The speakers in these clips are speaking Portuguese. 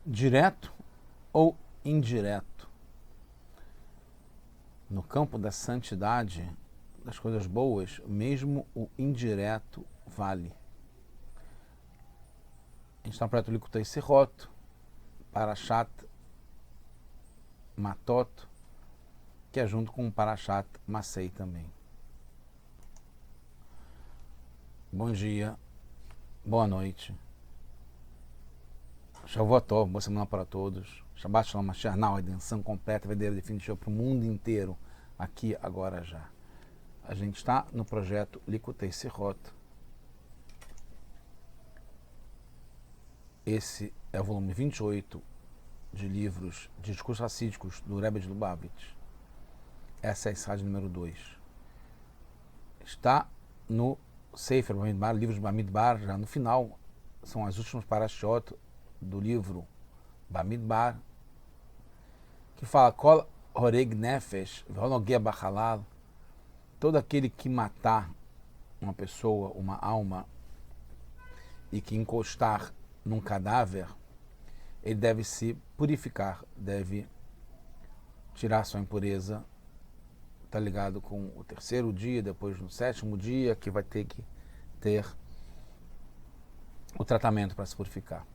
Direto ou indireto? No campo da santidade, das coisas boas, mesmo o indireto vale. A gente está no projeto Likutei Sirot, Parashat Matot, que é junto com o Parashat Masei também. Bom dia, boa noite. Shavuot Tov, boa semana para todos. Shabbat Shalom Mashiach, a redenção completa, verdadeira definitiva para o mundo inteiro, aqui, agora, já. A gente está no projeto Likutei Sirot. Esse é o volume 28 de livros de discursos racídicos do Rebbe de Lubavitch. Essa é a Israel número 2. Está no Sefer Bamidbar, livro de Bamidbar, já no final, são as últimas parashot do livro Bamidbar, que fala Kol Horeg Nefesh V'Honogeh Bachalal, todo aquele que matar uma pessoa, uma alma, e que encostar num cadáver, ele deve se purificar, deve tirar sua impureza. Está ligado com o terceiro dia, depois no sétimo dia, que vai ter que ter o tratamento para se purificar.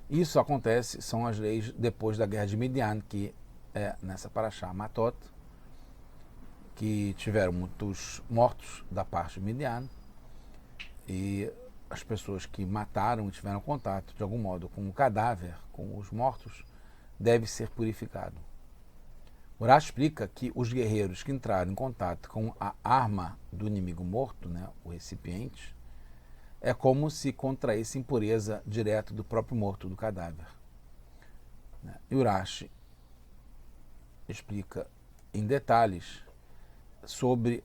Isso acontece, são as leis depois da guerra de Midian, que é nessa Parashá Matot, que tiveram muitos mortos da parte de Midian, e as pessoas que mataram e tiveram contato de algum modo com o cadáver, com os mortos, deve ser purificado. O Rashi explica que os guerreiros que entraram em contato com a arma do inimigo morto, né, o recipiente, é como se contraísse impureza direto do próprio morto, do cadáver. E o Rashi explica em detalhes sobre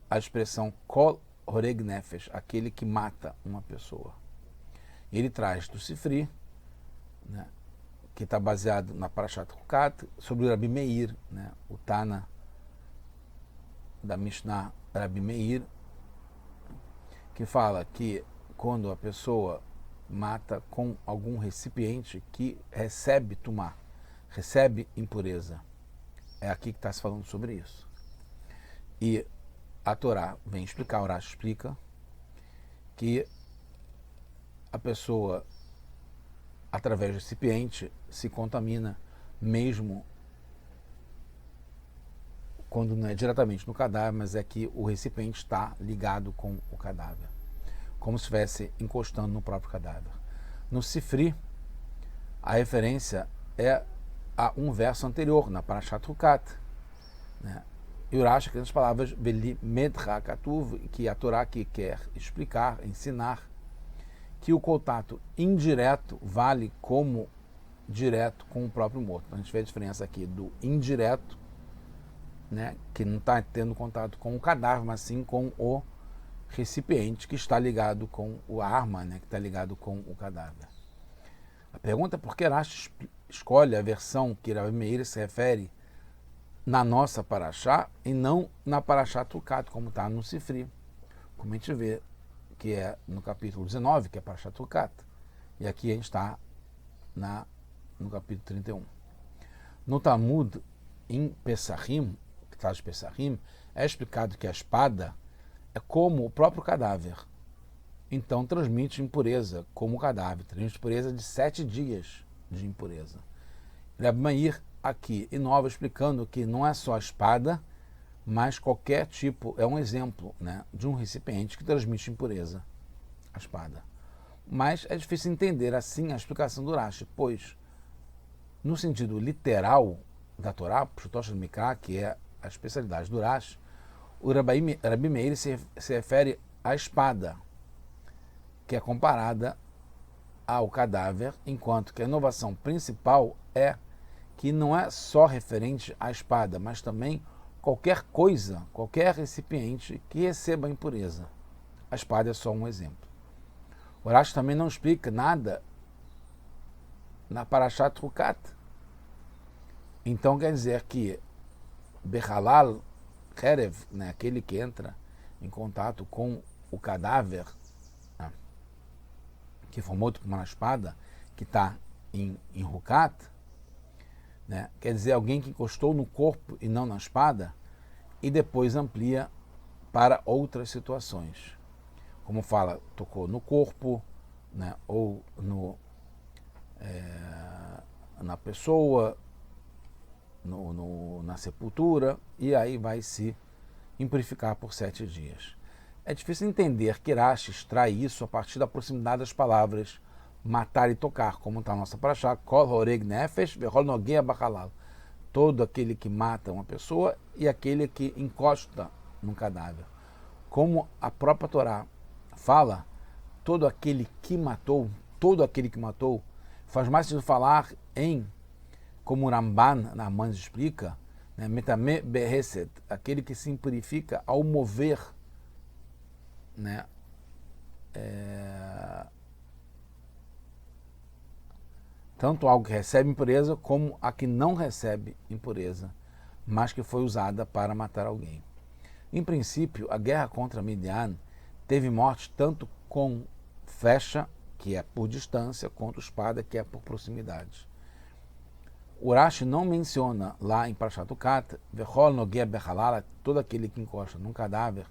a expressão Kol Horeg Nefesh, aquele que mata uma pessoa. Ele traz do Sifri, né, que está baseado na Parashat Hukat, sobre o Rabi Meir, né, o Tana da Mishnah Rabi Meir, que fala que quando a pessoa mata com algum recipiente que recebe tumá, recebe impureza. É aqui que está se falando sobre isso. E a Torá vem explicar, o Rashi explica, que a pessoa, através do recipiente, se contamina, mesmo quando não é diretamente no cadáver, mas é que o recipiente está ligado com o cadáver, como se estivesse encostando no próprio cadáver. No Sifri, a referência é a um verso anterior, na Parashat Hukat, né? E o Rashi, que as palavras Veli Medcha Katuv, que a Torá que quer explicar, ensinar, que o contato indireto vale como direto com o próprio morto. A gente vê a diferença aqui do indireto, né, que não está tendo contato com o cadáver, mas sim com o recipiente que está ligado com a arma, né, que está ligado com o cadáver. A pergunta é por que Rashi escolhe a versão que Rabi Meir se refere na nossa Parashá e não na Parashá Hukat, como está no Sifri, como a gente vê, que é no capítulo 19, que é Parashá Hukat, e aqui a gente está no capítulo 31. No Talmud, em Pesachim, que traz Pesachim, é explicado que a espada é como o próprio cadáver. Então transmite impureza como o cadáver. Transmite impureza de 7 dias de impureza. Rabi Meir aqui inova explicando que não é só a espada, mas qualquer tipo, é um exemplo, né, de um recipiente que transmite impureza, a espada. Mas é difícil entender assim a explicação do Rashi, pois no sentido literal da Torá, Pshutosh Mikra, que é a especialidade do Rashi, o Rabi Meir se refere à espada, que é comparada ao cadáver, enquanto que a inovação principal é que não é só referente à espada, mas também qualquer coisa, qualquer recipiente que receba impureza. A espada é só um exemplo. O Rashi também não explica nada na Parashat Hukat. Então quer dizer que Bechalal Herev, né, aquele que entra em contato com o cadáver, né, que foi morto por uma espada, que está em Hukat, né, quer dizer alguém que encostou no corpo e não na espada, e depois amplia para outras situações. Como fala, tocou no corpo, né, ou na pessoa, na sepultura, e aí vai se impurificar por 7 dias. É difícil entender que Rashi extrai isso a partir da proximidade das palavras matar e tocar, como está a nossa paraxá, Kol Horeg Nefesh Vechol Nogea Bachalal. Todo aquele que mata uma pessoa e aquele que encosta num cadáver. Como a própria Torá fala, todo aquele que matou, faz mais sentido falar em, como o Ramban na Mans explica, né, Metame Beheset, aquele que se impurifica ao mover, né, tanto algo que recebe impureza como a que não recebe impureza, mas que foi usada para matar alguém. Em princípio, a guerra contra Midian teve mortes tanto com flecha, que é por distância, quanto espada, que é por proximidade. O Rashi não menciona lá em Parashat Hukat, Vechol Nogea Bechalal, todo aquele que encosta num cadáver,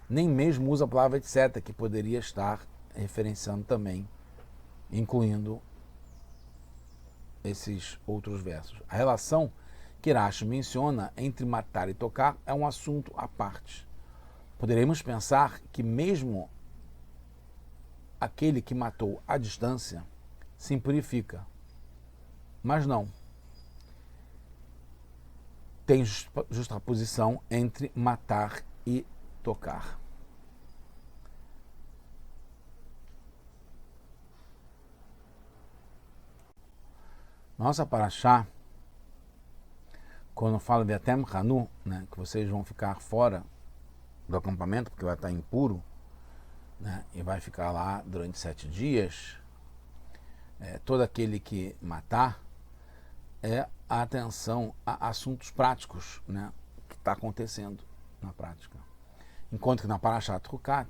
nem mesmo usa a palavra etc., que poderia estar referenciando também, incluindo esses outros versos. A relação que Rashi menciona entre matar e tocar é um assunto à parte. Poderemos pensar que mesmo aquele que matou à distância se impurifica, mas não. Tem justaposição entre matar e tocar. Nossa paraxá, quando fala de Atem Hanu, né, que vocês vão ficar fora do acampamento, porque vai estar impuro, né, e vai ficar lá durante 7 dias, todo aquele que matar, é a atenção a assuntos práticos, né, que está acontecendo na prática. Enquanto que na Parashat Hukat,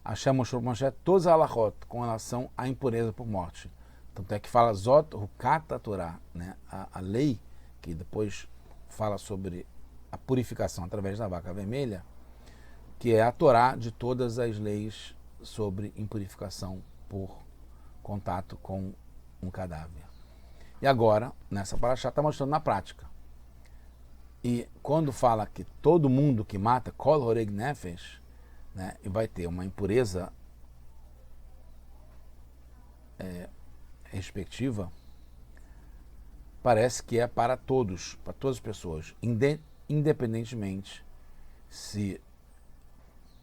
Hashem mostrou para Moshe todas as halachot com relação à impureza por morte. Tanto é que fala Zot Hukat a Torá, né, a lei que depois fala sobre a purificação através da vaca vermelha, que é a Torá de todas as leis sobre impurificação por contato com um cadáver. E agora, nessa paraxá, está mostrando na prática. E quando fala que todo mundo que mata, Kol Horeg Nefesh, né, e vai ter uma impureza respectiva, parece que é para todos, para todas as pessoas, independentemente se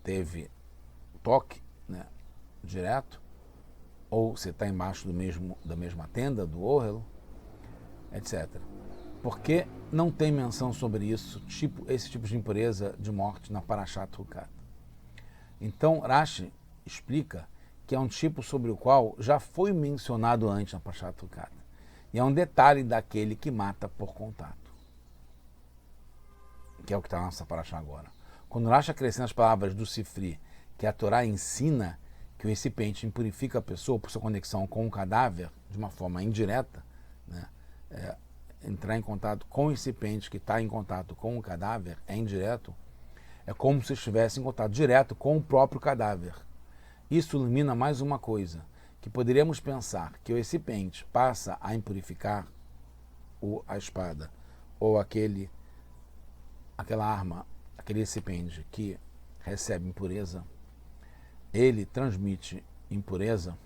teve toque, né, direto, ou se está embaixo da mesma tenda, do Ohel, etc. Porque não tem menção sobre isso, esse tipo de impureza de morte na Parashat Hukat. Então Rashi explica que é um tipo sobre o qual já foi mencionado antes na Parashat Hukat. E é um detalhe daquele que mata por contato, que é o que está na nossa Parashat agora. Quando Rashi acrescenta as palavras do Sifri, que a Torá ensina que o recipiente impurifica a pessoa por sua conexão com o cadáver de uma forma indireta, né? Entrar em contato com o recipiente que está em contato com o cadáver é indireto, é como se estivesse em contato direto com o próprio cadáver. Isso ilumina mais uma coisa, que poderíamos pensar que o recipiente passa a impurificar a espada ou aquela arma, aquele recipiente que recebe impureza, ele transmite impureza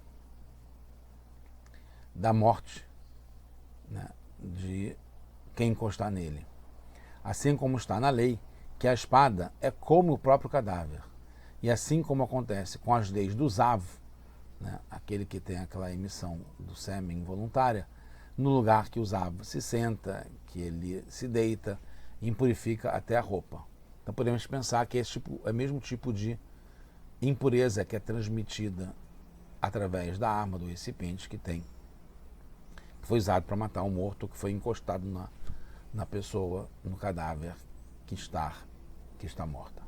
da morte, né, de quem encostar nele. Assim como está na lei que a espada é como o próprio cadáver. E assim como acontece com as leis do Zav, né, aquele que tem aquela emissão do sêmen involuntária, no lugar que o Zav se senta, que ele se deita, impurifica até a roupa. Então podemos pensar que esse é o mesmo tipo de impureza que é transmitida através da arma, do recipiente que foi usado para matar um morto, que foi encostado na pessoa, no cadáver que está morta.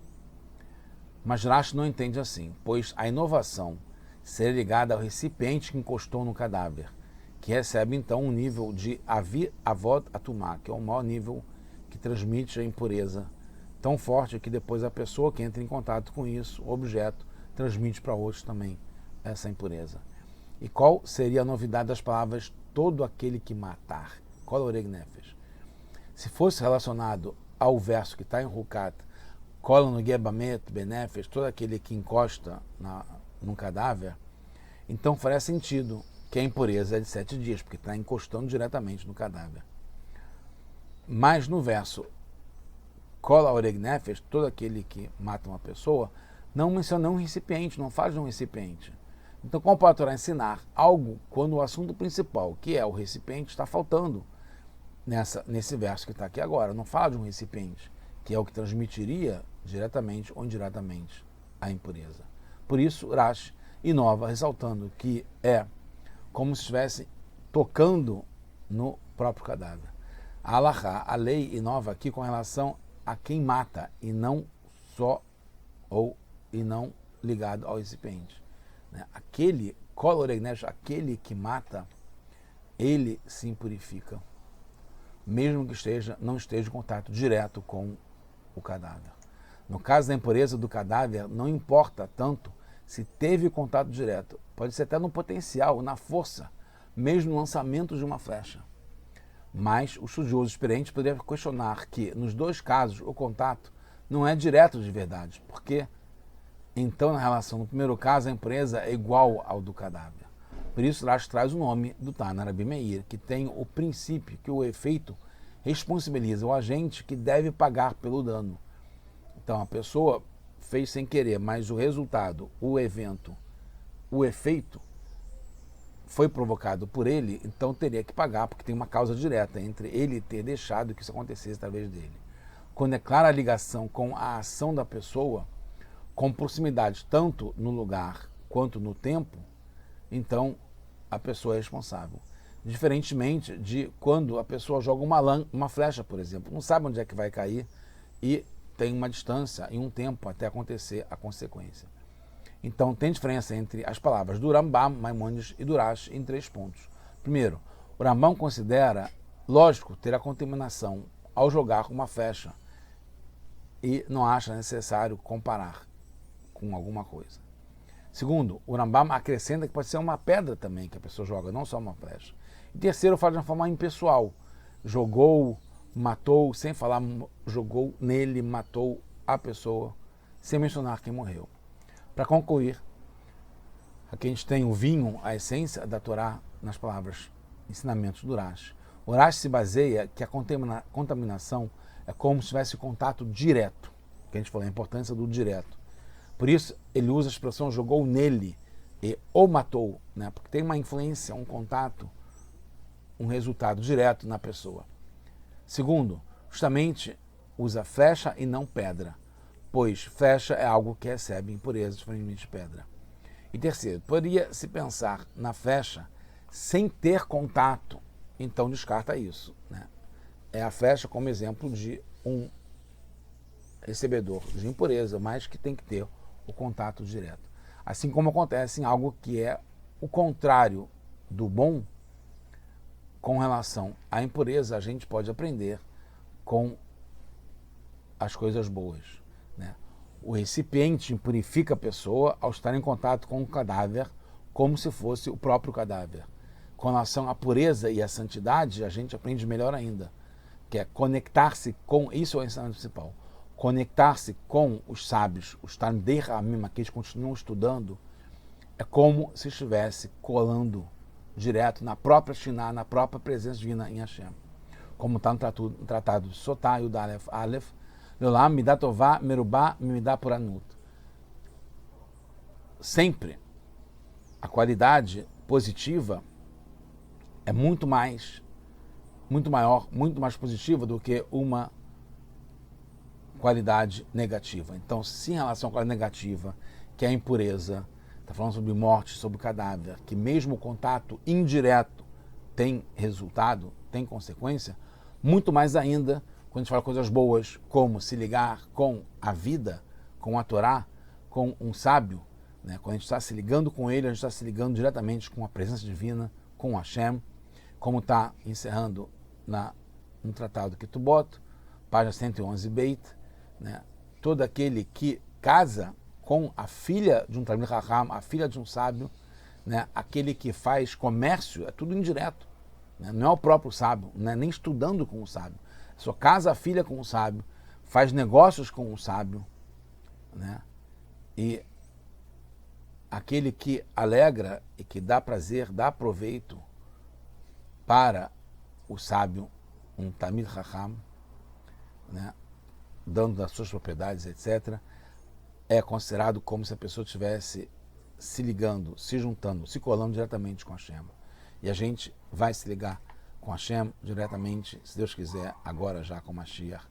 Mas Rashi não entende assim, pois a inovação seria ligada ao recipiente que encostou no cadáver, que recebe então um nível de avod atumá, que é o maior nível que transmite a impureza, tão forte que depois a pessoa que entra em contato com isso, o objeto, transmite para outros também essa impureza. E qual seria a novidade das palavras todo aquele que matar? Kol oreg nefesh. Se fosse relacionado ao verso que está em Hukat, Kol nogeh bamet benefesh, todo aquele que encosta num cadáver, então faria sentido que a impureza é de 7 dias, porque está encostando diretamente no cadáver. Mas no verso Kol oreg nefesh, todo aquele que mata uma pessoa, não menciona um recipiente, não fala de um recipiente. Então, como pode a Torá ensinar algo quando o assunto principal, que é o recipiente, está faltando nesse verso que está aqui agora? Não fala de um recipiente, que é o que transmitiria diretamente ou indiretamente a impureza. Por isso, Rashi inova, ressaltando que é como se estivesse tocando no próprio cadáver. A Halachá, a lei, inova aqui com relação a quem mata, e não só e não ligado ao recipiente. Aquele Kol oreg nefesh, aquele que mata, ele se impurifica, mesmo que não esteja em contato direto com o cadáver. No caso da impureza do cadáver, não importa tanto se teve contato direto, pode ser até no potencial, na força, mesmo no lançamento de uma flecha. Mas o estudioso experiente poderia questionar que, nos dois casos, o contato não é direto de verdade, porque então, na relação, no primeiro caso, a impureza é igual ao do cadáver. Por isso, Rashi traz o nome do Tana Rabi Meir, que tem o princípio que o efeito responsabiliza o agente que deve pagar pelo dano. Então, a pessoa fez sem querer, mas o resultado, o evento, o efeito foi provocado por ele, então teria que pagar, porque tem uma causa direta entre ele ter deixado que isso acontecesse através dele. Quando é clara a ligação com a ação da pessoa, com proximidade tanto no lugar quanto no tempo, então a pessoa é responsável. Diferentemente de quando a pessoa joga uma flecha, por exemplo, não sabe onde é que vai cair e tem uma distância e um tempo até acontecer a consequência. Então tem diferença entre as palavras do Rambam, Maimônides e do Rashi em 3 pontos. Primeiro, o Rambam considera lógico ter a contaminação ao jogar uma flecha e não acha necessário comparar com alguma coisa. Segundo, o Rambam acrescenta que pode ser uma pedra também que a pessoa joga, não só uma flecha. E terceiro, fala de uma forma impessoal. Jogou, matou, sem falar, jogou nele, matou a pessoa, sem mencionar quem morreu. Para concluir, aqui a gente tem o vinho, a essência da Torá, nas palavras, ensinamentos do Rashi. O Rashi se baseia que a contaminação é como se tivesse contato direto, que a gente falou, a importância do direto. Por isso, ele usa a expressão jogou nele e o matou, porque tem uma influência, um contato, um resultado direto na pessoa. Segundo, justamente usa flecha e não pedra, pois flecha é algo que recebe impureza, diferentemente de pedra. E terceiro, poderia se pensar na flecha sem ter contato, então descarta isso. É a flecha como exemplo de um recebedor de impureza, mas que tem que ter o contato direto. Assim como acontece em algo que é o contrário do bom, com relação à impureza, a gente pode aprender com as coisas boas. O recipiente impurifica a pessoa ao estar em contato com o cadáver, como se fosse o próprio cadáver. Com relação à pureza e à santidade, a gente aprende melhor ainda, que é conectar-se com, isso é o ensinamento principal, conectar-se com os sábios, os Talmidei Ramim, que eles continuam estudando, é como se estivesse colando direto na própria Shina, na própria presença divina em Hashem. Como está no tratado de Sotá, Yud Aleph, Leolam Midat Tová Merubá Midat Puranut. Sempre a qualidade positiva é muito maior, muito mais positiva do que uma qualidade negativa. Então, se em relação à qualidade negativa, que é a impureza, está falando sobre morte, sobre cadáver, que mesmo o contato indireto tem resultado, tem consequência, muito mais ainda quando a gente fala coisas boas, como se ligar com a vida, com a Torá, com um sábio, quando a gente está se ligando com ele, a gente está se ligando diretamente com a presença divina, com Hashem, como está encerrando no Tratado Ketubot, página 111 Beit, né? Todo aquele que casa com a filha de um Talmid Chacham, a filha de um sábio, né? Aquele que faz comércio, é tudo indireto, né? Não é o próprio sábio, não é nem estudando com o sábio, só casa a filha com o sábio, faz negócios com o sábio, né? E aquele que alegra e que dá prazer, dá proveito para o sábio, um Talmid Chacham, né, dando das suas propriedades, etc., é considerado como se a pessoa estivesse se ligando, se juntando, se colando diretamente com Hashem. E a gente vai se ligar com Hashem diretamente, se Deus quiser, agora já com Mashiach.